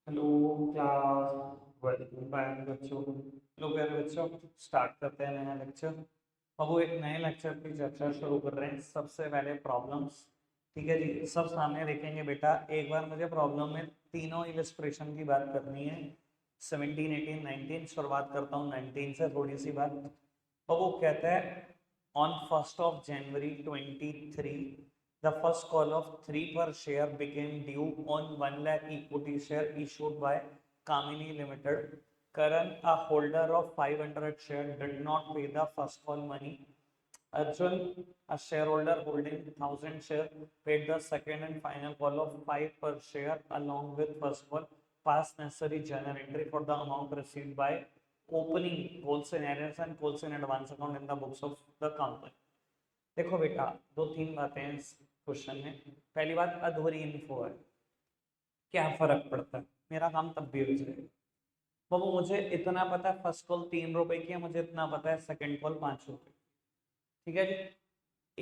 Hello class, welcome back बच्चों। Hello प्यारे बच्चों, स्टार्ट करते हैं नया लेक्चर। अब वो एक नए लेक्चर की चर्चा शुरू कर रहे हैं। सबसे पहले प्रॉब्लम्स, ठीक है जी, सब सामने देखेंगे बेटा। एक बार मुझे प्रॉब्लम में तीनों इलस्ट्रेशन की बात करनी है। 17, 18, 19। शुरुआत करता हूँ 19 से, थोड़ी सी बात। अब वो कहता है on 1st of January 23, the first call of 3 per share became due on 1 lakh equity share issued by Kamini Limited. Karan, a holder of 500 share, did not pay the first call money. Arjun, a shareholder holding 1000 share, paid the second and final call of 5 per share along with first call. Pass necessary journal entry for the amount received by opening calls in arrears and calls in advance account in the books of the company. देखो बेटा, दो तीन बातें हैं इस question में। पहली बात, अधूरी इन्फो है। क्या फर्क पड़ता है, मेरा काम तब भी हो जाएगा। बाबू मुझे इतना पता है फर्स्ट कॉल 3 रुपए की है, मुझे इतना पता है सेकंड कॉल 5 रुपए। ठीक है जी।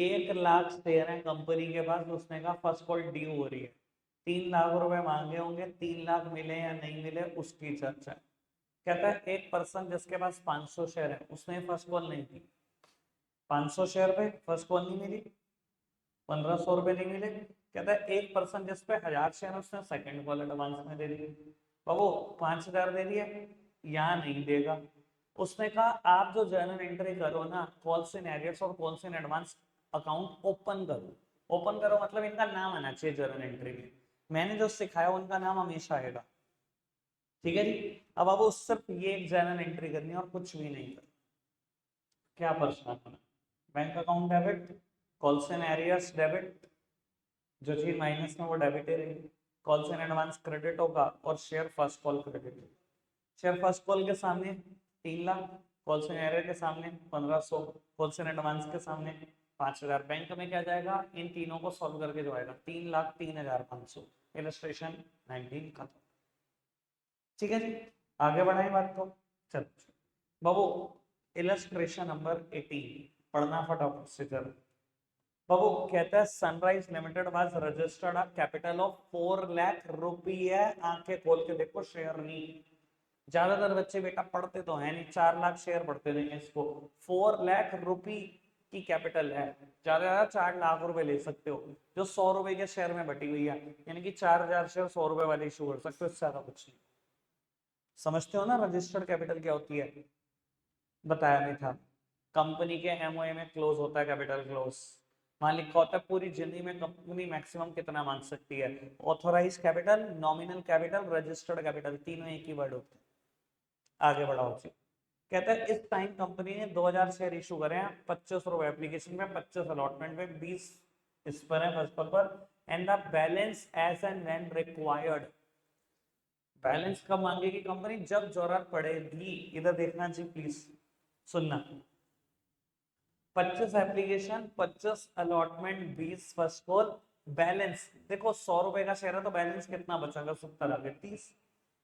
1 लाख शेयर है कंपनी के पास, उसने कहा फर्स्ट कॉल ड्यू हो रही है। 3 लाख रुपए मांगे होंगे, 3 लाख मिले या नहीं मिले उसकी चर्चा है। कहता है एक पर्सन जिसके पास 500 शेयर है, उसने फर्स्ट कॉल नहीं की। 500 शेयर पे फर्स्ट कॉल नहीं मिली, 1500 रुपए नहीं मिले। कहता है एक पर्सन जिस पे 1000 शेयर है, उसने सेकंड कॉल एडवांस में दे दी। बाबू 5000 दे दिए, यहाँ नहीं देगा। उसने कहा आप जो जर्नल एंट्री करो ना, कॉल्स इन एरियर्स और calls in advance account open करो। ओपन करो मतलब इनका नाम आना चाहिए जर्नल एंट्री में। मैंने जो सिखाया उनका नाम हमेशा आएगा। ठीक है जी। अब बाबू सिर्फ ये एक जर्नल एंट्री करनी है और कुछ भी नहीं करना। क्या परेशान होना। Bank account debit, calls in arrears debit, जो चीज माइनस में वो डेबिट ही रहेगी। कॉल्स इन एडवांस क्रेडिट होगा और share first call credit. Share first call के सामने 3 लाख, कॉल्स इन एरियर के सामने 1500, कॉल्स इन एडवांस के सामने 5000। बैंक में क्या जाएगा, इन तीनों को सॉल्व करके जो आएगा 3,03,500। इलस्ट्रेशन 19 खत्म। ठीक है जी, आगे बढ़ाएं बात को। चलो बाबू, इलस्ट्रेशन नंबर 18 पढ़ना फटाफट से। चलो बाबू कहता है sunrise limited was registered a capital of 4 lakh rupee है। आंखें खोल के देखो, शेयर नहीं। ज्यादातर बच्चे बेटा पढ़ते तो है नहीं, 4 लाख शेयर पढ़ते नहीं इसको। 4 लाख रुपी की कैपिटल है, ज्यादा ज्यादा 4 लाख रुपए ले सकते हो, जो 100 रुपए के शेयर में बटी हुई है। यानी कि 4000 शेयर 100 रुपए वाले इशू कर सकते हो, इससे ज्यादा कुछ नहीं। समझते हो ना रजिस्टर्ड कैपिटल क्या होती है, बताया नहीं था। कंपनी के एमओए में क्लोज होता है कैपिटल क्लोज। वहां लिखा होता है पूरी जिंदगी में कंपनी मैक्सिमम कितना मांग सकती है। Authorise capital, nominal capital, registered capital, तीनों एक ही वर्ड होते हैं। आगे बढ़ाओ जी। कहता है इस टाइम कंपनी ने 2000 शेयर इशू करे हैं, 25 रुपए एप्लीकेशन में, 25 अलॉटमेंट में, 20 इस पर है फर्स्ट पर। And the balance as and when required. Balance कब मांगेगी कंपनी, जब जरूरत पड़ेगी। इधर देखना जी प्लीज, सुनना। 25 application, 25 allotment, 20 first call. Balance देखो 100 रुपए का शेयर है तो बैलेंस कितना बचेगा, 70 आगे 30।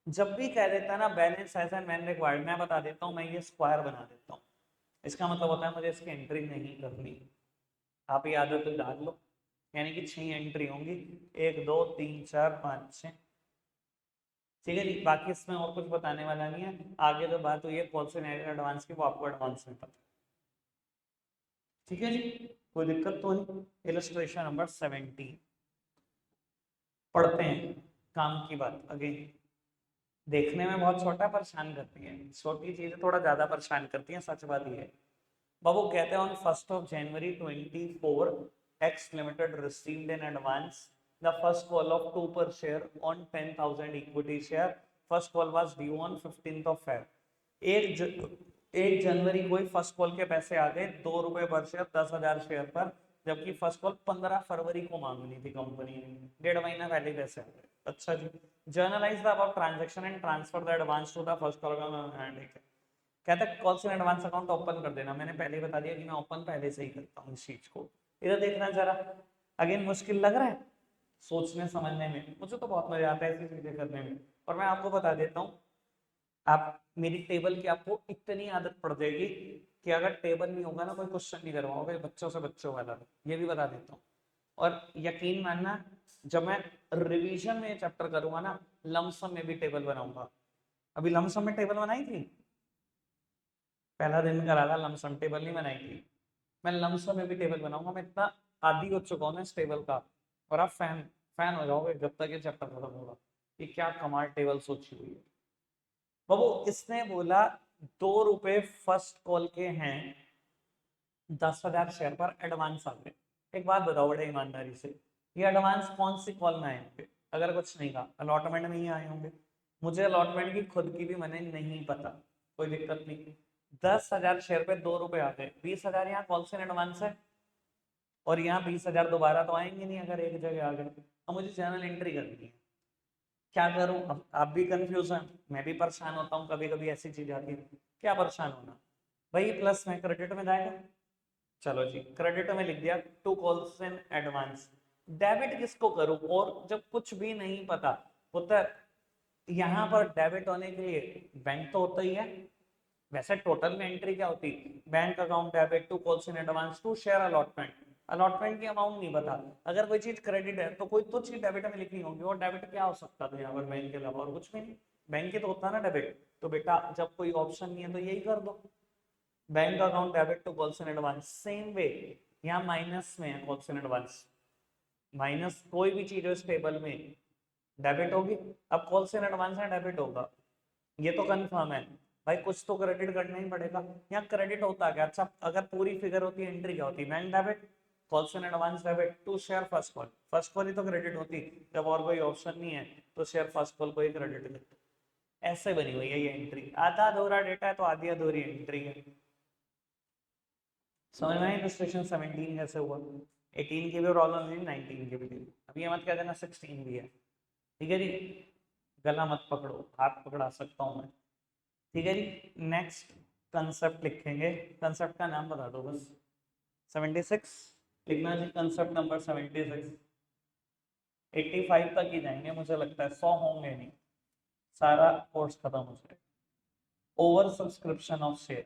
जब भी कह देता है ना balance as and when required, मैं बता देता हूँ, मैं ये स्क्वायर बना देता हूँ। इसका मतलब होता है मुझे इसकी एंट्री नहीं करनी। आप ये आदत तो डाल लो। यानी कि 6 एंट्री होंगी, 1 2 3 4 5 6। ठीक है जी, बाकी इसमें और कुछ बताने वाला नहीं है। आगे जो बात हुई है कॉल्स इन एडवांस की, वो आपको एडवांस में पता। ठीक है जी, कोई दिक्कत तो नहीं। इलस्ट्रेशन नंबर 17 पढ़ते हैं। काम की बात अगेन, देखने में बहुत छोटा परेशान करती है, छोटी चीजें थोड़ा ज्यादा परेशान करती हैं, सच बात ये है। बाबू कहते हैं on 1st of January 24, x limited received in advance the first call of 2 per share on 10,000 equity share. First call was due on 15th of Feb। एक जनवरी को ही फर्स्ट कॉल के पैसे आ गए, 2 रुपए पर शेयर, 10,000 शेयर पर। जबकि फर्स्ट कॉल 15 फरवरी को मांगनी थी कंपनी ने, 1.5 महीना पहले पैसे आ गए। अच्छा जी, journalise the above transaction and transfer the advance to the first call. कहता है calls in advance account open कर देना। मैंने पहले ही बता दिया कि मैं ओपन पहले से ही करता हूँ इस चीज को। इधर देखना जरा, अगेन मुश्किल लग रहा है सोचने समझने में, मुझे तो बहुत मजा आता है ऐसी चीजें करने में। और मैं आपको बता देता हूँ, आप मेरी टेबल की आपको इतनी आदत पड़ जाएगी कि अगर टेबल नहीं होगा ना, कोई क्वेश्चन नहीं करवाओगे बच्चों से बच्चों वाला, ये भी बता देता हूँ। और यकीन मानना जब मैं रिवीजन में चैप्टर करूंगा ना, लमसम में भी टेबल बनाऊंगा। अभी लमसम में टेबल बनाई थी, पहला दिन करा था, लमसम टेबल नहीं बनाई थी। मैं लमसम में भी टेबल बनाऊंगा। मैं इतना आदी हो चुका हूँ ना इस टेबल का, और आप फैन फैन हो जाओगे जब तक ये चैप्टर खत्म होगा कि क्या कमाल टेबल सोची हुई है। बाबू इसने बोला 2 रुपए फर्स्ट कॉल के हैं, 10,000 शेयर पर एडवांस आ गए। एक बात बताओ बड़े ईमानदारी से, ये एडवांस कौन सी कॉल में आए होंगे? अगर कुछ नहीं कहा, अलॉटमेंट में ही आए होंगे। मुझे अलॉटमेंट की खुद की भी मैंने नहीं पता, कोई दिक्कत नहीं। 10,000 शेयर पे 2 रुपए आ गए, 20,000 यहाँ कॉल से एडवांस है, और यहाँ 20,000 दोबारा तो आएंगे नहीं अगर एक जगह आ गए। अब मुझे जर्नल एंट्री करनी है, क्या करूं? अब आप भी कंफ्यूज हैं, मैं भी परेशान होता हूँ, कभी कभी ऐसी चीज आती है। क्या परेशान होना भाई, प्लस में क्रेडिट में जाएगा। चलो जी, क्रेडिट में लिख दिया 2 calls इन एडवांस। डेबिट किसको करूं? और जब कुछ भी नहीं पता होता है, यहाँ पर डेबिट होने के लिए बैंक तो होता ही है। वैसे टोटल में एंट्री क्या होती? Bank account debit, 2 calls in advance, to share allotment. Allotment की अमाउंट नहीं बता। अगर कोई चीज क्रेडिट है तो कोई तो चीज डेबिट में लिखनी होगी, और डेबिट क्या हो सकता था यहाँ पर बैंक के अलावा? और कुछ भी नहीं, बैंक के तो होता है ना डेबिट। तो बेटा जब कोई ऑप्शन नहीं है तो यही कर दो, bank account debit to calls in advance. Same way यहाँ माइनस में है कॉल्स इन एडवांस, माइनस कोई भी चीज हो इस टेबल में डेबिट होगी। अब कॉल्स इन एडवांस है, डेबिट होगा, ये तो कंफर्म है भाई। कुछ तो क्रेडिट करना ही पड़ेगा। यहाँ क्रेडिट होता क्या? अच्छा, अगर पूरी फिगर होती है, एंट्री क्या होती? Bank debit, calls in advance debit, to share first call. First call ही तो क्रेडिट होती, जब और कोई ऑप्शन नहीं है तो शेयर फर्स्ट कॉल को ही क्रेडिट करते। ऐसे बनी हुई है ये एंट्री, आधा अधूरा डेटा है तो आधी अधूरी एंट्री है। समझ में इलस्ट्रेशन 17 कैसे हुआ? 18 की भी प्रॉब्लम थी, 19 की भी थी। अब ये मत कह देना 16 भी है, ठीक है जी। गला मत पकड़ो, हाथ पकड़ा सकता हूँ मैं, ठीक है जी। नेक्स्ट कंसेप्ट लिखेंगे, कंसेप्ट का नाम बता दो बस। 76 लिखना जी, कंसेप्ट नंबर 76। 85 तक ही जाएंगे मुझे लगता है, 100 होंगे नहीं, सारा कोर्स खत्म हो जाएगा। Over subscription of share,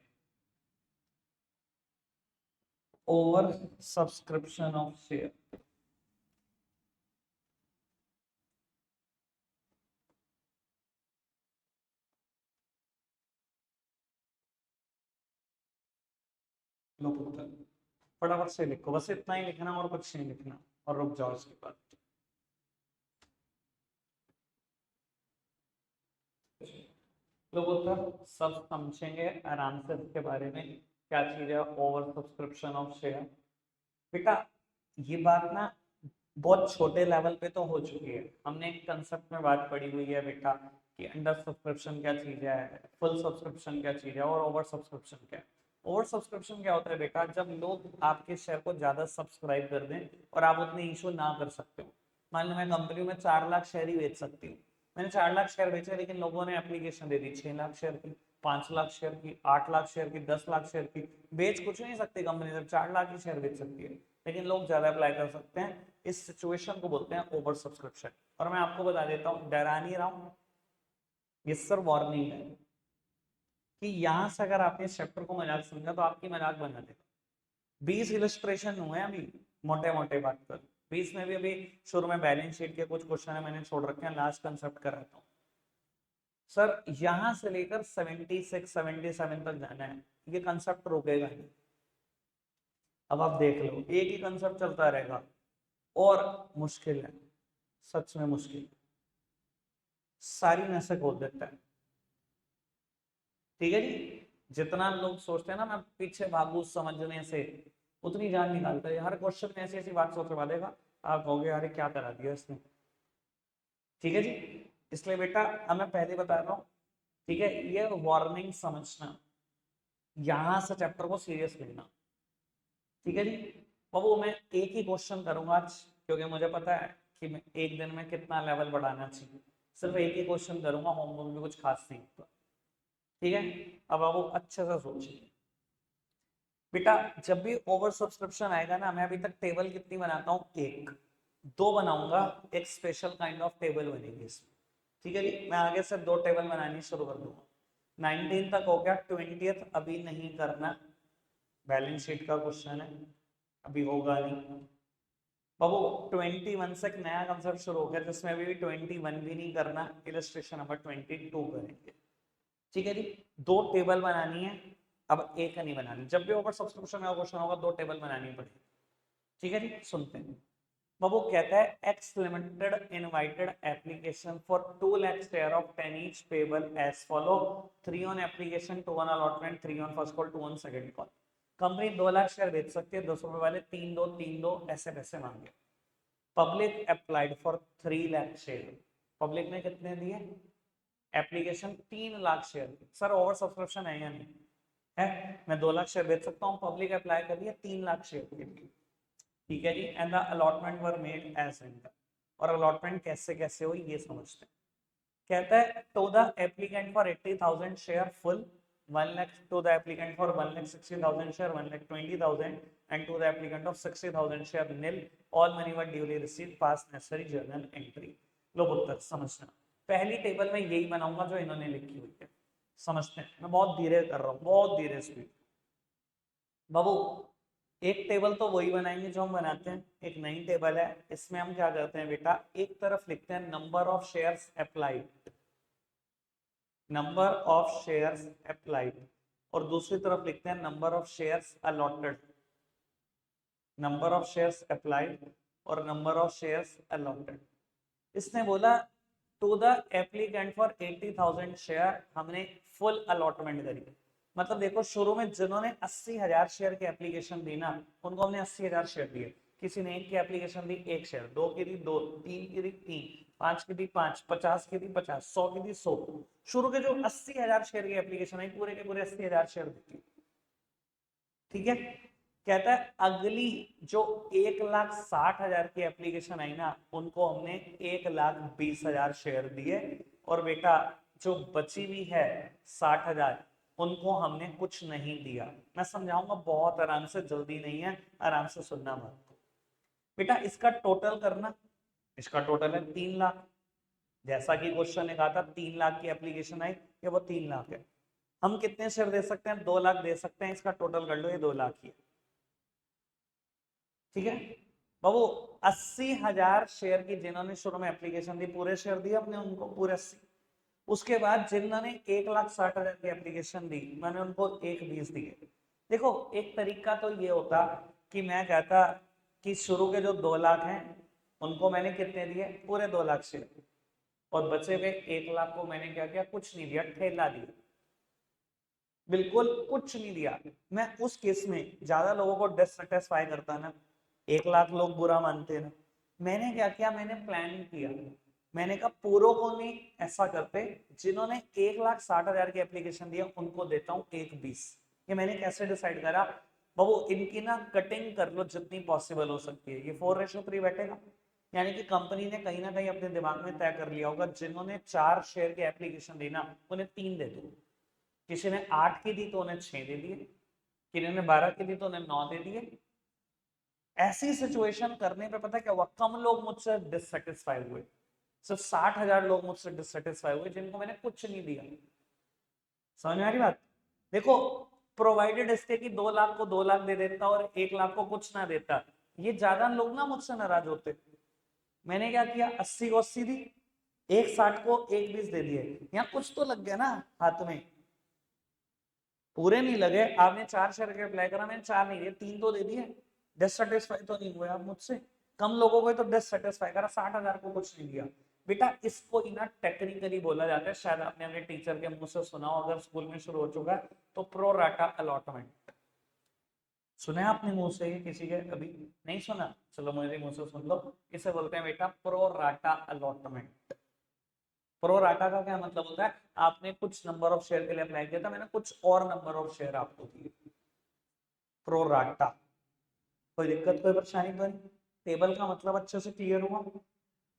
over subscription of share. लो पुत्र, फटाफट से लिखो, बस इतना ही लिखना और कुछ नहीं लिखना, और रुक जाओ इसके बाद। लोग पुत्र सब समझेंगे आराम से इसके बारे में, क्या चीज है ओवर सब्सक्रिप्शन ऑफ शेयर। बेटा ये बात ना बहुत छोटे लेवल पे तो हो चुकी है, हमने एक कंसेप्ट में बात पढ़ी हुई है बेटा कि अंडर सब्सक्रिप्शन क्या चीज है, फुल सब्सक्रिप्शन क्या चीज है, और ओवर सब्सक्रिप्शन क्या है। ओवर सब्सक्रिप्शन क्या होता है बेटा? जब लोग आपके शेयर को ज्यादा सब्सक्राइब कर दें और आप उतने इशू ना कर सकते हो। मान लो मैं कंपनी में 4 लाख शेयर ही बेच सकती हूँ, मैंने 4 लाख शेयर बेचे, लेकिन लोगों ने एप्लीकेशन दे दी 6 लाख शेयर की, 5 लाख शेयर की, 8 लाख शेयर की, 10 लाख शेयर की। बेच कुछ नहीं सकती कंपनी, जब 4 लाख की शेयर बेच सकती है, लेकिन लोग ज्यादा अप्लाई कर सकते हैं। इस सिचुएशन को बोलते हैं ओवर सब्सक्रिप्शन। और मैं आपको बता देता हूँ, डरा नहीं रहा हूँ, ये सर वार्निंग है कि यहाँ से अगर आपने इस चैप्टर को मजाक समझा तो आपकी मजाक बना देगा। 20 इलस्ट्रेशन हुए अभी, मोटे मोटे बात कर। 20 में भी अभी शुरू में बैलेंस शीट के कुछ क्वेश्चन है मैंने छोड़ रखे हैं, लास्ट कंसेप्ट कर रहा हूँ सर। यहाँ से लेकर 76 77 तक जाना है, ये कंसेप्ट रुकेगा नहीं। अब आप देख लो, एक ही कंसेप्ट चलता रहेगा, और मुश्किल है, सच में मुश्किल, सारी नसें खोल देता है, ठीक है जी। जितना लोग सोचते हैं ना मैं पीछे भागू समझने से, उतनी जान निकालता है। हर क्वेश्चन में ऐसी ऐसी बात सोचवा देगा, आप कहोगे यार क्या करा दिया इसने, ठीक है जी। इसलिए बेटा अब मैं पहले बता रहा हूँ, ठीक है, ये वार्निंग समझना, यहां से चैप्टर को सीरियस लेना, ठीक है जी। और वो मैं एक ही क्वेश्चन करूंगा आज, क्योंकि मुझे पता है कि मैं एक दिन में कितना लेवल बढ़ाना चाहिए। सिर्फ एक ही क्वेश्चन करूंगा, होमवर्क भी कुछ खास नहीं होता, ठीक है। अब आप वो अच्छे से सोचिए बेटा, जब भी ओवर सब्सक्रिप्शन आएगा ना, मैं अभी तक टेबल कितनी बनाता हूँ? एक दो बनाऊंगा, एक स्पेशल काइंड ऑफ टेबल बनेगी इसमें, ठीक है जी। मैं आगे से 2 टेबल बनानी शुरू कर दूंगा। 19 तक हो गया, 20th अभी नहीं करना, बैलेंस शीट का क्वेश्चन है, अभी होगा नहीं। बाबू 21 से एक नया कंसेप्ट शुरू हो गया जिसमें अभी भी 21 भी नहीं करना, इलस्ट्रेशन नंबर 22 करेंगे। ठीक है जी, दो टेबल बनानी है, अब एक नहीं बनानी। जब भी ऊपर सब्स्टिट्यूशन का क्वेश्चन होगा दो टेबल बनानी पड़ेगी। ठीक है जी, सुनते हैं। बाबू कहता है X limited invited application for 2 lakh share of 10 each payable as follow, 3 on application, 2 on allotment, 3 on first call, 2 on second call. Company 2 lakh share बेच सकती है, 200 रुपए वाले 3 2 ऐसे पैसे मांगे। Public applied for 3 lakh share, public ने कितने दिए? Application 3 lakh share. Sir over subscription है या नहीं है? मैं 2 लाख शेयर बेच सकता हूँ, पब्लिक अप्लाई कर रही है 3 लाख शेयर के लिए। ठीक है जी, and the allotment were made as and, और अलॉटमेंट कैसे कैसे हुई ये समझते हैं। कहता है to the applicant for 80,000 share full, 1 lakh to the applicant for 1,60,000 share, 1,20,000, and to the applicant of 60,000 share nil, all money were duly received, pass necessary journal entry. लो पुत्र समझना, पहली टेबल में यही बनाऊंगा जो इन्होंने लिखी हुई है। समझते हैं, मैं बहुत धीरे कर रहा हूँ, बहुत धीरे स्पीड। बाबू एक टेबल तो वही बनाएंगे जो हम बनाते हैं, एक नई टेबल है, इसमें हम क्या करते हैं बेटा, एक तरफ लिखते हैं number of shares applied, number of shares applied, और दूसरी तरफ लिखते हैं number of shares allotted, number of shares applied और नंबर ऑफ शेयर्स अलॉटेड। इसने बोला to the applicant for 80,000 share, हमने फुल अलॉटमेंट करी। मतलब देखो शुरू में जिन्होंने 80,000 शेयर की एप्लीकेशन दी ना, उनको हमने 80,000 शेयर दिए। किसी ने एक की एप्लीकेशन दी 1 शेयर, 2 की दी 2, 3 की दी 3, 5 की दी 5, 50 की दी 50, 100 की दी 100। शुरू के जो 80,000 शेयर की एप्लीकेशन आई, पूरे के पूरे 80,000 शेयर दी। ठीक है, कहता है अगली जो 1,60,000 की एप्लीकेशन आई ना, उनको हमने 1,20,000 शेयर दिए, और बेटा जो बची हुई है 60,000, उनको हमने कुछ नहीं दिया। मैं समझाऊंगा बहुत आराम से, जल्दी नहीं है, आराम से सुनना बात को। बेटा इसका टोटल करना, इसका टोटल है 3 लाख, जैसा कि क्वेश्चन ने कहा था 3 लाख की एप्लीकेशन आई, ये वो 3 लाख है। हम कितने शेयर दे सकते हैं? 2 लाख दे सकते हैं, इसका टोटल कर लो, ये 2 लाख ही है। ठीक है बाबू, 80,000 शेयर की जिन्होंने शुरू में एप्लीकेशन दी, पूरे शेयर दिए अपने उनको, पूरे 80। उसके बाद जिन्होंने 1,60,000 की एप्लीकेशन दी, मैंने उनको 1,20 दिए। देखो एक तरीका तो ये होता कि मैं कहता कि शुरू के जो 2 लाख हैं उनको मैंने कितने दिए? पूरे 2 लाख शेयर, और बचे हुए 1 लाख को मैंने क्या किया? कुछ नहीं दिया, ठेला दिया, बिल्कुल कुछ नहीं दिया। मैं उस केस में ज्यादा लोगों को डिससेटिस्फाई करता ना, 1 लाख लोग बुरा मानते ना, मैंने क्या किया? मैंने प्लान किया, मैंने कहा पूरों को नहीं ऐसा करते, जिन्होंने 1,60,000 की एप्लीकेशन दिया उनको देता हूँ 1,20। ये मैंने कैसे डिसाइड करा? बाबू इनकी ना कटिंग कर लो जितनी पॉसिबल हो सकती है, ये 4:3 बैठेगा। यानी कि कंपनी ने कहीं ना कहीं अपने दिमाग में तय कर लिया होगा, जिन्होंने 4 शेयर की एप्लीकेशन दी ना, उन्हें 3 दे दो। किसी ने 8 की दी तो उन्हें 6 दे दिए, किसी ने 12 की दी तो उन्हें 9 दे दिए। ऐसी सिचुएशन करने पे पता क्या हुआ? कम लोग मुझसे डिससेटिस्फाई हुए, सिर्फ 60,000 लोग मुझसे डिससेटिस्फाई हुए जिनको मैंने कुछ नहीं दिया। समझ में आ रही बात? देखो प्रोवाइडेड इसके कि 2 लाख को 2 लाख दे देता और 1 लाख को कुछ ना देता, ये ज्यादा लोग ना मुझसे नाराज होते। मैंने क्या किया? 80 को 80 दी, 1,60 को 1,20 दे दिए। यहाँ कुछ तो लग गया ना हाथ में, पूरे नहीं लगे। आपने 4 शेयर के अप्लाई करा, मैंने 4 नहीं दिए, 3 तो दे दिए। डिससेटिस्फाई तो नहीं हुए आप मुझसे? कम लोगों को तो डिससेटिस्फाई करा, 60,000 को कुछ नहीं दिया। बेटा इसको ना टेक्निकली बोला जाता है, शायद आपने अपने टीचर के मुंह से सुना हो, अगर स्कूल में शुरू हो चुका है तो प्रो राटा अलॉटमेंट। सुना है आपने मुंह से? किसी के कभी नहीं सुना? चलो मेरे मुंह से सुन लो, इसे बोलते हैं बेटा pro rata allotment. Pro rata का क्या मतलब होता है? आपने कुछ नंबर ऑफ शेयर के लिए अप्लाई किया था, मैंने कुछ और नंबर ऑफ शेयर आपको दिए, प्रो राटा। कोई दिक्कत कोई परेशानी तो नहीं? टेबल का मतलब अच्छे से क्लियर हुआ?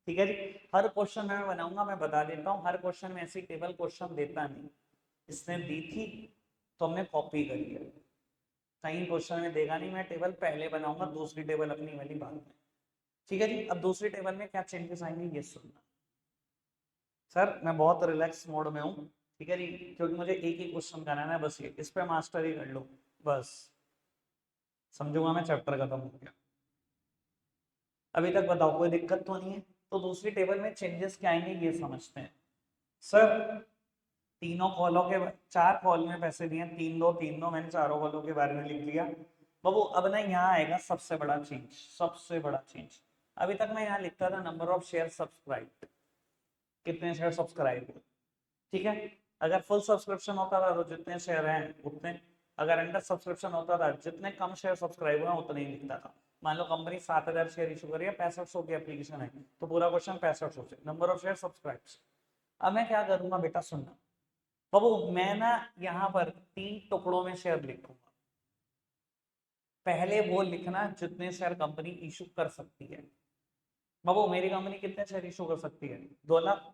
ठीक है जी, हर क्वेश्चन में मैं बनाऊंगा, मैं बता देता हूँ, हर क्वेश्चन में ऐसी टेबल क्वेश्चन देता नहीं। इसने दी थी तो हमने कॉपी करी है, कहीं क्वेश्चन में देगा नहीं। मैं टेबल पहले बनाऊंगा, दूसरी टेबल अपनी वाली बाद में। ठीक है जी, अब दूसरी टेबल में क्या चेंजेस आएंगे ये सुनना। सर मैं बहुत रिलैक्स मोड में हूँ, ठीक है जी, क्योंकि मुझे एक ही क्वेश्चन कराना है बस, ये इस पे मास्टर ही कर लो बस, समझूंगा मैं, चैप्टर खत्म हो गया। अभी तक बताओ कोई दिक्कत तो नहीं है? तो दूसरी टेबल में चेंजेस क्या आएंगे ये समझते हैं। सर तीनों कॉलों के 4 कॉल में पैसे दिए, 3 2 मैंने चारों कॉलों के बारे में लिख लिया बाबू। अब ना यहाँ आएगा सबसे बड़ा चेंज, सबसे बड़ा चेंज। अभी तक मैं यहाँ लिखता था नंबर ऑफ शेयर सब्सक्राइब, कितने शेयर सब्सक्राइब हुए, ठीक है। अगर फुल सब्सक्रिप्शन होता था तो जितने शेयर हैं उतने, अगर अंडर सब्सक्रिप्शन होता था जितने कम शेयर सब्सक्राइब हुए उतने ही लिखता था। मान लो कंपनी 7000 शेयर इशू करी है, 6500 की एप्लीकेशन है, तो पूरा क्वेश्चन 6500 से नंबर ऑफ शेयर सब्सक्राइब। अब मैं क्या करूंगा बेटा, सुनना बाबू, मैं ना यहाँ पर 3 टुकड़ों में शेयर लिखूंगा। पहले वो लिखना जितने शेयर कंपनी इशू कर सकती है। बाबू मेरी कंपनी कितने शेयर इशू कर सकती है? 2 लाख।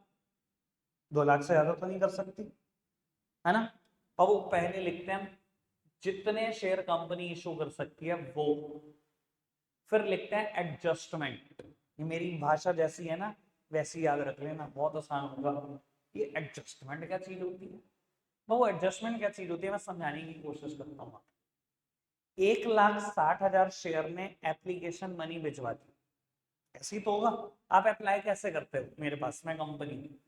2 लाख से ज्यादा तो नहीं कर सकती, है ना। बाबू पहले लिखते हैं जितने शेयर कंपनी इशू कर सकती है वो, फिर लिखते हैं एडजस्टमेंट। ये मेरी भाषा जैसी है ना वैसी याद रख लेना, बहुत आसान होगा। ये एडजस्टमेंट क्या चीज होती है? वो एडजस्टमेंट क्या चीज होती है मैं समझाने की कोशिश करता हूँ। 1,60,000 शेयर ने एप्लीकेशन मनी भिजवा दी, ऐसी तो होगा। आप अप्लाई कैसे करते हो? मेरे पास मैं कंपनी,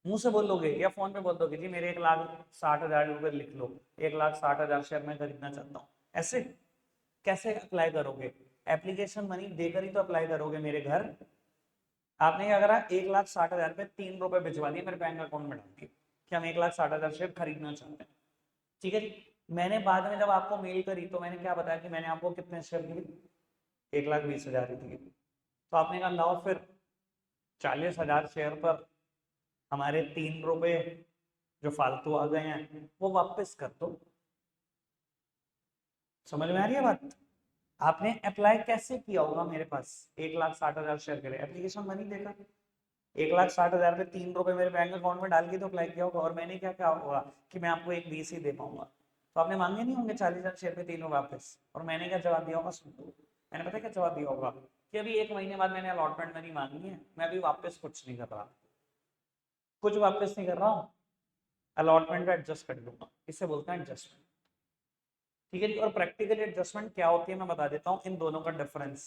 मुंह से बोलोगे या फोन पे बोल दोगे जी मेरे 1,60,000 रुपए लिख लो, 1,60,000 शेयर मैं खरीदना चाहता हूँ, ऐसे कैसे अप्लाई करोगे? एप्लीकेशन मनी देकर ही तो अप्लाई करोगे मेरे घर। आपने क्या करा, 1,60,000 पे 3 रुपए भिजवा दिए मेरे बैंक अकाउंट में डाल दिए कि हम 1,60,000 शेयर खरीदना चाहते हैं, ठीक है जी। मैंने बाद में जब आपको मेल करी तो मैंने क्या बताया कि मैंने आपको कितने शेयर दिए? 1,20,000 दिए। तो आपने कहा लाओ फिर 40,000 शेयर पर हमारे 3 रुपए जो फालतू आ गए हैं वो वापस कर दो। समझ में आ रही है बात? आपने अप्लाई कैसे किया होगा मेरे पास 1,60,000 शेयर के लिए? एप्लीकेशन मनी देकर 1,60,000 पे 3 रुपए मेरे बैंक अकाउंट में डाल के तो अप्लाई किया होगा। और मैंने क्या क्या होगा कि मैं आपको 1,20 ही दे पाऊंगा, तो आपने मांगे नहीं होंगे 40,000 शेयर पे तीनों वापस। और मैंने क्या जवाब दिया होगा? सुन लो, मैंने पता क्या जवाब दिया होगा कि अभी 1 महीने बाद मैंने अलॉटमेंट मनी मांगी है, मैं अभी वापस कुछ नहीं कर रहा, कुछ वापस नहीं कर रहा हूँ, अलॉटमेंट एडजस्ट कर लूंगा। इसे बोलते हैं एडजस्टमेंट, ठीक है जी। और प्रैक्टिकल एडजस्टमेंट क्या होती है मैं बता देता हूँ, इन दोनों का डिफरेंस।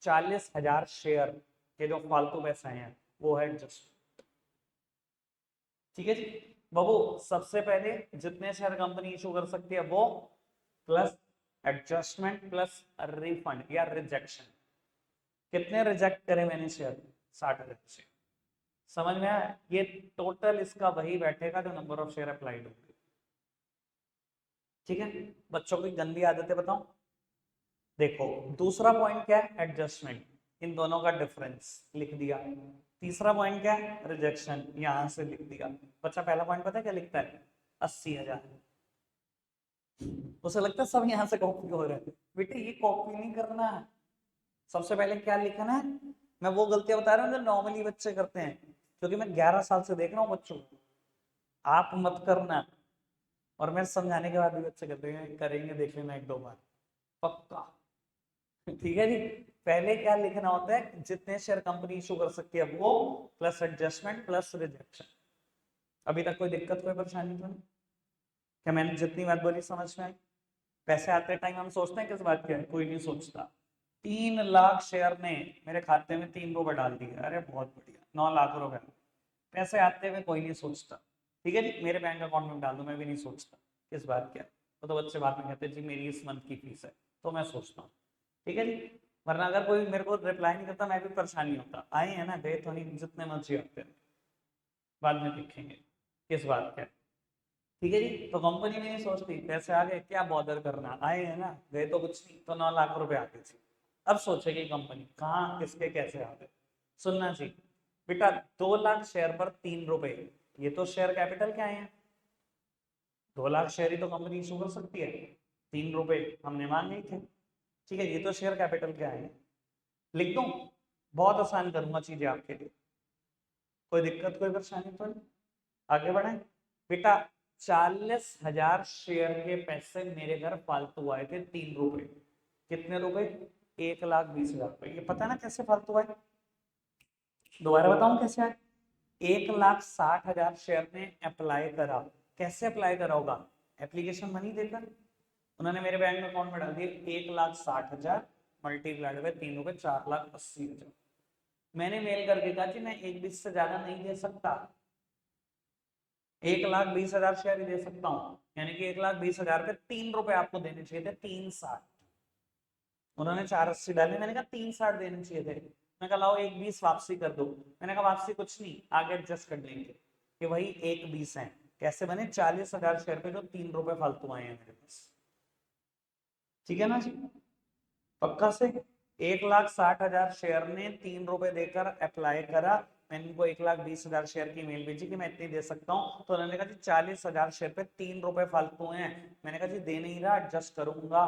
40,000 शेयर के जो फालतू पैसे हैं वो है एडजस्टमेंट, ठीक है जी। बाबू सबसे पहले जितने शेयर कंपनी इशू कर सकती है वो, प्लस एडजस्टमेंट प्लस रिफंड या रिजेक्शन। कितने रिजेक्ट करे मैंने शेयर? 60,000 शेयर। समझ में आया? ये टोटल इसका वही बैठेगा जो नंबर ऑफ शेयर अप्लाइड होंगे, ठीक है। बच्चों की गंदी आदतें बताऊं, देखो दूसरा पॉइंट क्या है? एडजस्टमेंट, इन दोनों का डिफरेंस लिख दिया। तीसरा पॉइंट क्या है? रिजेक्शन, यहां से लिख दिया। बच्चा पहला पॉइंट पता है क्या लिखता है? 80,000। उसे लगता है सब यहां से कॉपी हो रहा है, बेटे ये कॉपी नहीं करना है। सबसे पहले क्या लिखना है? मैं वो गलतियां बता रहा हूँ जो नॉर्मली बच्चे करते हैं, क्योंकि मैं 11 साल से देख रहा हूँ बच्चों को। आप मत करना, और मैं समझाने के बाद भी बच्चे करते हैं, करेंगे देख लेना 1 2 बार पक्का, ठीक है जी। पहले क्या लिखना होता है? जितने शेयर कंपनी इशू कर सकती है वो, प्लस एडजस्टमेंट प्लस रिजेक्शन। अभी तक कोई दिक्कत कोई परेशानी तो नहीं? क्या मैंने जितनी बात बोली समझ में आई? पैसे आते टाइम हम सोचते हैं किस बात के? कोई नहीं सोचता। 3 लाख शेयर ने मेरे खाते में 3 रुपए डाल दिए, अरे बहुत बढ़िया, 9 लाख रुपए। पैसे आते हुए कोई नहीं सोचता, ठीक है जी। मेरे बैंक अकाउंट में डाल दो, मैं भी नहीं सोचता किस बात क्या। तो बच्चे बाद में कहते हैं जी मेरी इस मंथ की फीस है, तो मैं सोचता हूँ, ठीक है जी। वरना अगर कोई मेरे को रिप्लाई नहीं करता मैं भी परेशान नहीं होता। आए हैं ना, गए तो नहीं, जितने मर्जी आते हैं, बाद में देखेंगे किस बात क्या, ठीक है जी। तो कंपनी भी नहीं सोचती पैसे आ गए क्या बॉदर करना, आए हैं ना, गए तो कुछ नहीं, तो 9 लाख रुपए आते थे। अब सोचेगी कंपनी कहाँ किसके कैसे आ गए। सुनना चाहिए बेटा, 2 लाख शेयर पर 3 रुपए, ये तो शेयर कैपिटल क्या है? 2 लाख शेयर ही तो कंपनी इशू कर सकती है, 3 रुपए हमने मांगे थे, ठीक है। ये तो शेयर कैपिटल क्या है? लिख दूं? बहुत आसान करूंगा चीजें आपके लिए, कोई दिक्कत कोई परेशानी तो नहीं? आगे बढ़े बेटा। 40,000 शेयर के पैसे मेरे घर फालतू आए थे 3 रुपए। कितने रुपए? 1,20,000 रुपए। ये पता ना कैसे फालतू आए? दोबारा बताऊं कैसे आए? 1,60,000 शेयर ने अप्लाई करा। कैसे अप्लाई करा होगा? एप्लीकेशन मनी देकर। उन्होंने मेरे बैंक अकाउंट में डाल दिए 1,60,000, मल्टीप्लाइड बाय 3 रुपए, 4,80,000। मैंने मेल करके कहा कि मैं 1/20 से ज्यादा नहीं दे सकता, 1,20,000 शेयर ही दे सकता हूँ, यानी कि 1,20,000 पे 3 रुपए आपको देने चाहिए थे, 3,60। उन्होंने 4,80 डाले, मैंने कहा 3,60 देने चाहिए थे। मैं कहा लाओ 1,20 वापसी कर दो। मैंने कहा वापसी कुछ नहीं, आगे एडजस्ट कर लेंगे, कि वही 1,20 है। कैसे बने? 40,000 शेयर पे जो 3 रुपए फालतू आए हैं मेरे पास। ठीक है ना जी? पक्का से 1,60,000 शेयर ने 3 रुपए देकर अप्लाई करा। मैंने इनको 1,20,000 शेयर की मेल भेजी कि मैं इतनी दे सकता हूँ, तो उन्होंने कहा जी 40,000 शेयर पे 3 रुपए फालतू हैं। मैंने कहा जी दे नहीं रहा, एडजस्ट करूंगा।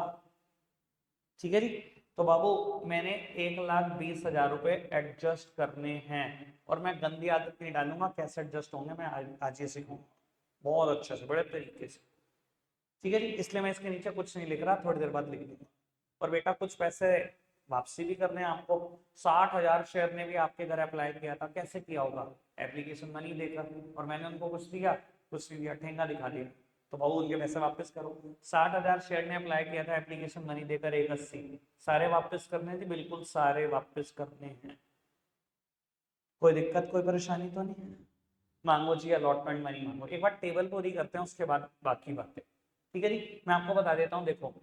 ठीक है जी। तो बाबू मैंने 1,20,000 रुपए एडजस्ट करने हैं, और मैं गंदी आदत नहीं डालूंगा, कैसे एडजस्ट होंगे मैं आज ही सीखूंगा बहुत अच्छे से, बड़े तरीके से। ठीक है जी, इसलिए मैं इसके नीचे कुछ नहीं लिख रहा, थोड़ी देर बाद लिख दूंगा। और बेटा कुछ पैसे वापसी भी करने हैं आपको। 60,000 शेयर ने भी आपके घर अप्लाई किया था, कैसे किया होगा? एप्लीकेशन मनी देकर, और मैंने उनको कुछ दिया, कुछ नहीं दिया, ठेंगा दिखा दिया, तो बाबू उनके पैसे वापस करो। 60,000 शेयर ने अप्लाई किया था एप्लीकेशन मनी देकर 1,80, सारे वापस करने थे, बिल्कुल सारे वापस करने हैं। कोई दिक्कत, कोई परेशानी तो नहीं है? मांगो जी अलॉटमेंट मनी मांगो। एक बार टेबल पूरी करते हैं, उसके बाद बाकी बातें। ठीक है जी, मैं आपको बता देता हूँ, देखो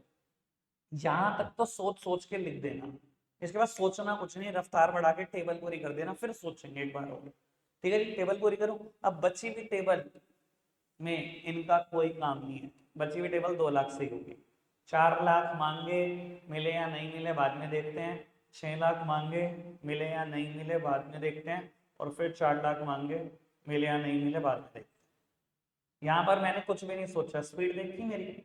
यहां तक तो सोच सोच के लिख देना, इसके बाद सोचना कुछ नहीं, रफ्तार बढ़ा के टेबल पूरी कर देना, फिर सोचेंगे एक बार और। ठीक है जी, टेबल पूरी करूं। अब बची हुई टेबल में इनका कोई काम नहीं है, बची हुई टेबल 2 लाख से ही होगी। 4 लाख मांगे, मिले या नहीं मिले बाद में देखते हैं। 6 लाख मांगे, मिले या नहीं मिले बाद में देखते हैं। और फिर 4 लाख मांगे, मिले या नहीं मिले बाद में देखते हैं। यहाँ पर मैंने कुछ भी नहीं सोचा, स्पीड देखी मेरी,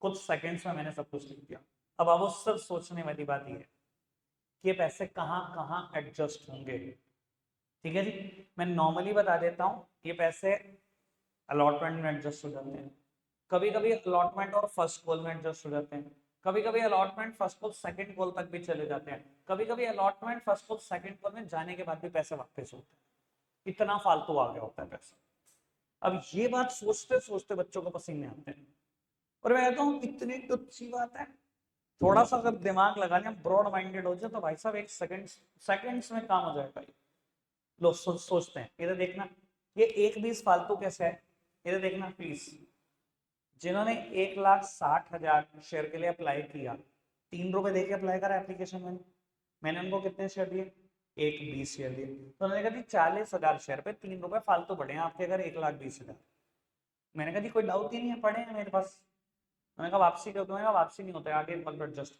कुछ सेकंड्स में मैंने सब कुछ लिख दिया। अब आप उस सब सोचने वाली बात ये है कि ये पैसे कहाँ कहाँ एडजस्ट होंगे। ठीक है जी, मैं नॉर्मली बता देता हूँ, ये पैसे अलॉटमेंट में एडजस्ट हो जाते हैं, कभी कभी अलॉटमेंट और फर्स्ट कॉल में एडजस्ट हो जाते हैं, कभी कभी allotment first call second call तक भी चले जाते हैं, कभी कभी allotment first call second call में जाने के बाद भी पैसे वापस होते हैं। इतना फालतू आ गया होता है पैसा। अब ये बात सोचते सोचते बच्चों को पसीने आते हैं, और मैं कहता हूँ इतनी तुच्छी बात है, थोड़ा सा अगर दिमाग लगा लें, ब्रॉड माइंडेड हो जाए, तो भाई साहब एक सेकंड्स में काम हो जाएगा। लोग सोचते हैं, इधर देखना, ये 1,20 फालतू कैसे है, इधर देखना प्लीज। जिन्होंने 1,60,000 शेयर के लिए अप्लाई किया, 3 रुपए देके अप्लाई करा एप्लीकेशन में, मैंने उनको कितने शेयर दिए? 1,20 शेयर दिए। तो उन्होंने कहा जी 40,000 शेयर पे 3 रुपए फालतू पड़े हैं आपके घर, 1,20,000। मैंने कहा जी कोई डाउट ही नहीं है, पड़े हैं मेरे पास। मैंने कहा वापसी कर दो, मैंने कहा वापसी नहीं होता है, आगे मतलब एडजस्ट।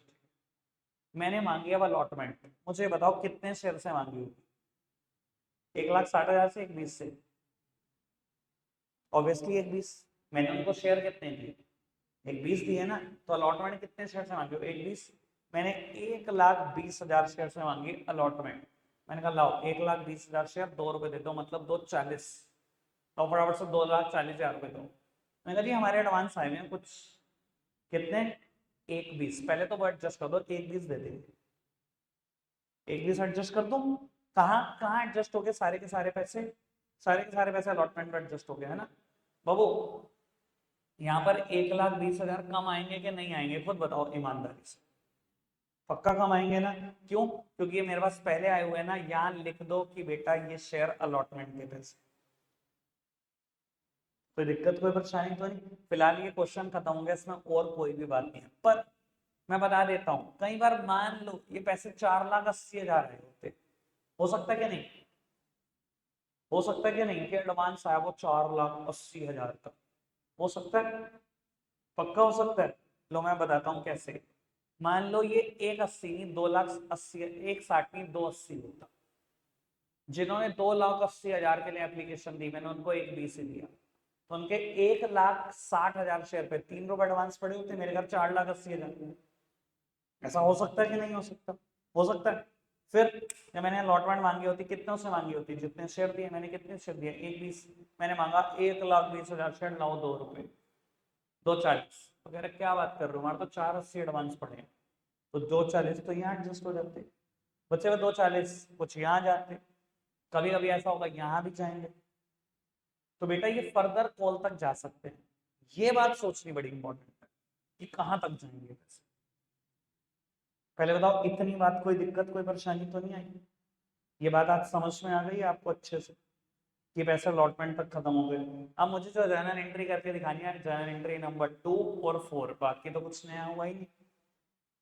मैंने मांगी अब अलॉटमेंट, मुझे बताओ कितने शेयर से मांगी होगी? 1,60,000 से, 1,20 से? ऑब्वियसली 1,20। मैंने उनको शेयर कितने दिए? 1,20 दिए ना, तो अलॉटमेंट कितने शेयर से मांगी? 1,20। मैंने 1,20,000 शेयर से मांगी अलॉटमेंट। मैंने कहा लाओ 1,20,000 शेयर, 2 रुपए दे दो, मतलब 2,40। तो फटाफट से 2,40,000 रुपए दो। मैंने कहा जी हमारे एडवांस आए हैं कुछ, कितने? 1,20। पहले तो वो एडजस्ट कर दो, 1,20 दे देंगे, 1,20 एडजस्ट कर दो। कहाँ कहाँ एडजस्ट हो गए? सारे के सारे पैसे, सारे के सारे पैसे अलॉटमेंट में एडजस्ट हो गए, है ना बाबू? यहाँ पर 1,20,000 कम आएंगे कि नहीं आएंगे, खुद बताओ ईमानदारी से। पक्का कम आएंगे ना? क्यों? क्योंकि ये मेरे पास पहले आए हुए हैं ना, यहाँ लिख दो कि बेटा ये शेयर अलॉटमेंट के पैसे। कोई दिक्कत, कोई परेशानी तो नहीं? फिलहाल ये क्वेश्चन खत्म हो गया, इसमें और कोई भी बात नहीं है। पर मैं बता देता हूँ, कई बार मान लो ये पैसे 4,80,000 आए होते, हो सकता है कि नहीं? हो सकता है कि नहीं कि एडवांस आया वो 4,80,000 का? हो सकता है, पक्का हो सकता है। लो मैं बताता हूँ कैसे। मान लो ये 1,80 नहीं, 2,80,000, 1,60 नहीं, 2,80 होता। जिन्होंने 2,80,000 के लिए एप्लीकेशन दी, मैंने उनको 1,20 ही दिया, तो उनके 1,60,000 शेयर पे 3 रुपए एडवांस पड़े होते, मेरे घर 4,80,000। ऐसा हो सकता है कि नहीं हो सकता? हो सकता है। फिर जब मैंने अलॉटमेंट मांगी होती, कितने से मांगी होती? जितने शेयर दिए मैंने, कितने शेयर दिए? 1,20। मैंने मांगा 1,20,000 शेयर, लाओ 2 रुपए, 2,40। तो कह रहे क्या बात कर रहे हो, हमारे तो 4,80 एडवांस पड़े हैं। तो 2,40 तो यहाँ एडजस्ट हो जाते, बच्चे में 2,40 कुछ यहाँ जाते, कभी कभी ऐसा होगा यहाँ भी जाएंगे। तो बेटा ये फर्दर कॉल तक जा सकते हैं, ये बात सोचनी बड़ी इंपॉर्टेंट है कि कहाँ तक जाएंगे पैसे। पहले बताओ, इतनी बात कोई दिक्कत कोई परेशानी तो नहीं आई? ये बात आज समझ में आ गई है आपको अच्छे से कि पैसे अलॉटमेंट तक खत्म हो गए? अब मुझे जो जर्नल एंट्री करके दिखानी है, जर्नल एंट्री नंबर 2 और 4, बाकी तो कुछ नया हुआ ही नहीं।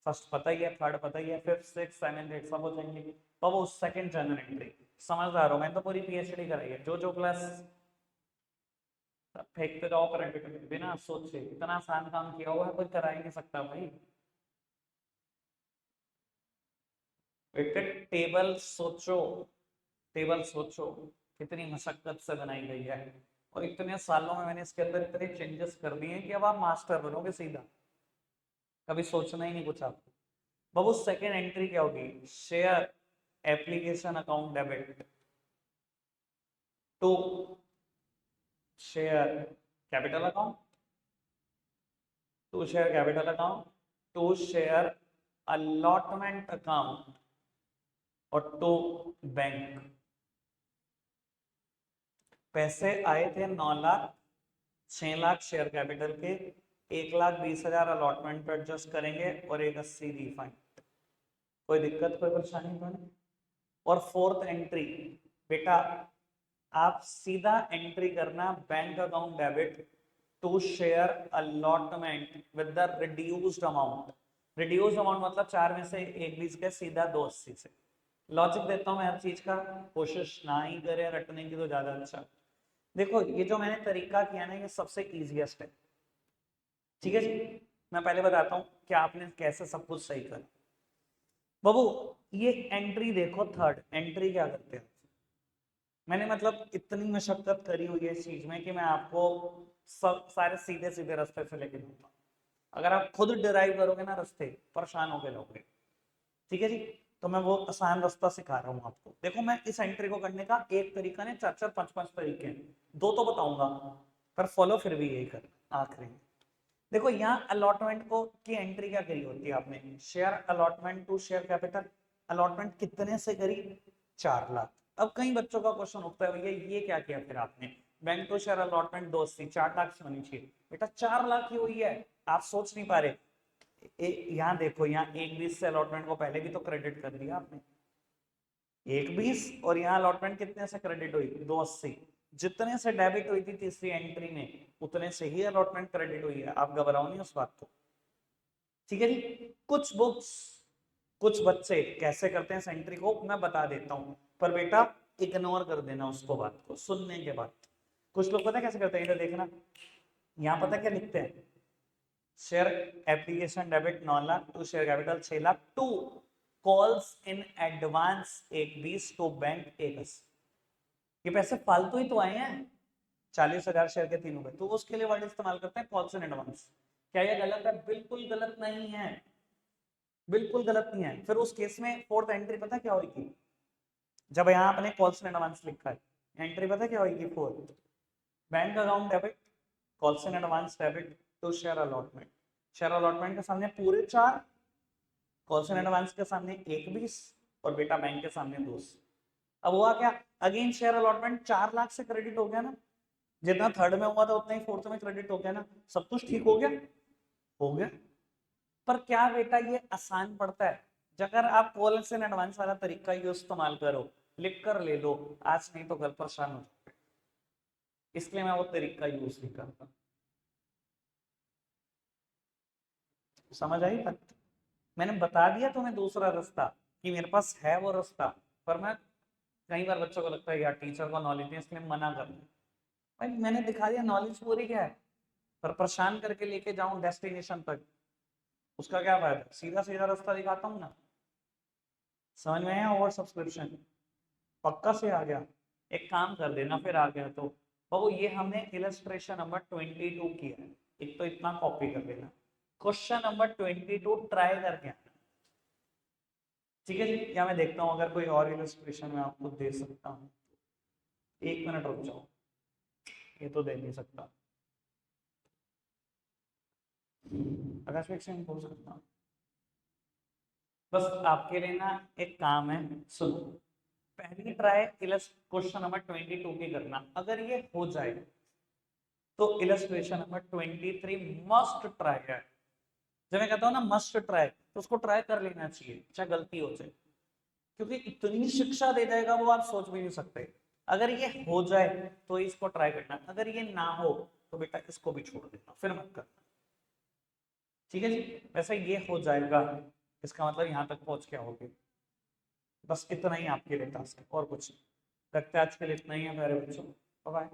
फर्स्ट पता ही है, थर्ड पता ही है, फिफ्थ सिक्स सेवन एट सब हो जाएंगे। तो वो सेकंड जर्नल एंट्री समझदार हो, मैंने तो पूरी पीएचडी कराई है, जो क्लास फेंकते जाओ करंट अफेयर बिना सोचे। इतना आसान काम किया हुआ है, कोई करा ही नहीं सकता भाई। बेटे टेबल सोचो, टेबल सोचो कितनी मशक्कत से बनाई गई है, और इतने सालों में मैंने इसके अंदर इतने चेंजेस कर दिए हैं कि अब आप मास्टर बनोगे सीधा, कभी सोचना ही नहीं कुछ आपको। बाबू सेकेंड एंट्री क्या होगी? Share application account debit to share capital account, to share capital account, to share allotment account, और टू बैंक। पैसे आए थे 9 लाख, 6 लाख शेयर कैपिटल के, 1,20,000 अलॉटमेंट पर एडजस्ट करेंगे, और 1,80 रिफंड। कोई दिक्कत कोई परेशानी तो नहीं? और फोर्थ एंट्री बेटा, आप सीधा एंट्री करना bank account debit to share allotment with the reduced amount. Reduced amount मतलब 4 में से 1,20 का, सीधा 2,80 से। लॉजिक देता हूं मैं हर चीज का, कोशिश ना ही करे रटने की तो ज्यादा अच्छा। देखो ये जो मैंने तरीका किया ना, ये सबसे इजीएस्ट है, ठीक है जी। मैं पहले बताता हूँ कि आपने कैसे सब कुछ सही करा। बाबू ये एंट्री देखो, थर्ड एंट्री क्या करते हैं, मैंने मतलब इतनी मशक्कत करी हुई है इस चीज में कि मैं आपको सब सारे सीधे सीधे रास्ते से लेके जाऊंगा। अगर आप खुद डिराइव करोगे ना रास्ते, परेशान होके लोगे, ठीक है जी। तो मैं वो आसान रास्ता सिखा रहा हूँ आपको। देखो मैं इस एंट्री को करने का एक तरीका नहीं, 4-4 5-5 तरीके हैं, दो तो बताऊंगा, पर फॉलो फिर भी यही कर आखिरी में। देखो यहाँ अलॉटमेंट को की एंट्री क्या करी होती है आपने? Share allotment to share capital. Allotment कितने से करी? 4 लाख। अब कई बच्चों का क्वेश्चन उठता है, भैया ये क्या किया फिर आपने? Bank to share allotment 280, 4 lakh से होनी चाहिए बेटा, 4 लाख की हुई है। आप सोच नहीं पा रहे। यहाँ देखो, यहाँ 1,20 से अलॉटमेंट को पहले भी तो क्रेडिट कर दिया आपने, 1,20, और यहाँ अलॉटमेंट कितने से क्रेडिट हुई? 280। जितने से डेबिट हुई थी तीसरी एंट्री में, उतने से ही अलॉटमेंट क्रेडिट हुई है, आप घबराओ नहीं उस बात को, ठीक है जी। कुछ बुक्स, कुछ बच्चे कैसे करते हैं इस एंट्री को मैं बता देता हूं, पर बेटा इग्नोर कर देना उसको, बात को सुनने के बाद। कुछ लोग पता है कैसे करते हैं, इधर देखना, यहाँ पता क्या लिखते हैं? Share application debit 9 lakh, to share capital 6 lakh, to calls in advance 1,20, to bank 1,80। ये पैसे फालतू ही तो आए हैं, 40,000 शेयर के तीनों पे, तो उसके लिए वर्ड इस्तेमाल करते हैं कॉल्स इन एडवांस। क्या ये गलत है? बिल्कुल गलत नहीं है, बिल्कुल गलत नहीं है। फिर उस केस में फोर्थ एंट्री पता क्या होगी? जब यहाँ आपने कॉल्स इन एडवांस लिखा है, एंट्री पता क्या होगी? Fourth, bank account debit, calls in advance debit to share allotment. Share allotment के सामने पूरे 4, कॉल्स इन एडवांस के सामने 1,20, और बेटा बैंक के सामने 2। अब हुआ क्या? अगेन शेयर अलॉटमेंट 4 लाख से क्रेडिट हो गया ना, जितना थर्ड में हुआ था उतना ही फोर्थ में क्रेडिट हो गया ना, सब कुछ ठीक हो गया, हो गया। पर क्या बेटा ये आसान पड़ता है? अगर आप कॉल्स इन एडवांस वाला तरीका यूज इस्तेमाल करो, लिख कर ले लो, आज नहीं तो कल परेशान हो जाओगे, इसलिए मैं वो तरीका यूज नहीं करता। समझ आई बात? मैंने बता दिया तुम्हें दूसरा रास्ता कि मेरे पास है वो रास्ता, पर मैं कई बार बच्चों को लगता है यार टीचर को नॉलेज नहीं, इसलिए मना कर दूं। भाई मैंने दिखा दिया नॉलेज पूरी क्या है, पर परेशान करके लेके जाऊं डेस्टिनेशन तक, उसका क्या फायदा? सीधा सीधा रास्ता दिखाता हूँ ना। समझ में आया? ओवर सब्सक्रिप्शन पक्का से आ गया? एक काम कर देना फिर आ गया तो। बाबू ये हमने इलस्ट्रेशन नंबर 22 किया है, एक तो इतना कॉपी कर लेना। क्वेश्चन नंबर 22 ट्राई करके आना, ठीक है जी। या मैं देखता हूँ अगर कोई और इलस्ट्रेशन में आपको दे सकता हूँ, 1 मिनट रुक जाओ, ये तो दे नहीं सकता, आकाश से पूछ सकता हूँ। बस आपके लिए ना एक काम है, सुनो। पहली ट्राई क्वेश्चन नंबर 22 की करना, अगर ये हो जाए तो इलस्ट्रेशन नंबर 23 मस्ट ट्राई है, जब मैं कहता हूँ ना मस्ट ट्राई, तो उसको ट्राई कर लेना चाहिए चाहे गलती हो जाए, क्योंकि इतनी शिक्षा दे देगा वो आप सोच भी नहीं सकते। अगर ये हो जाए तो इसको ट्राई करना, अगर ये ना हो तो बेटा इसको भी छोड़ देना, फिर मत करना। ठीक है जी, वैसे ये हो जाएगा, इसका मतलब यहाँ तक पहुंच के आओगे। बस इतना ही आपके लिए टास्क है और कुछ नहीं। लगता है आज के लिए इतना ही है मेरे बच्चों। बाय।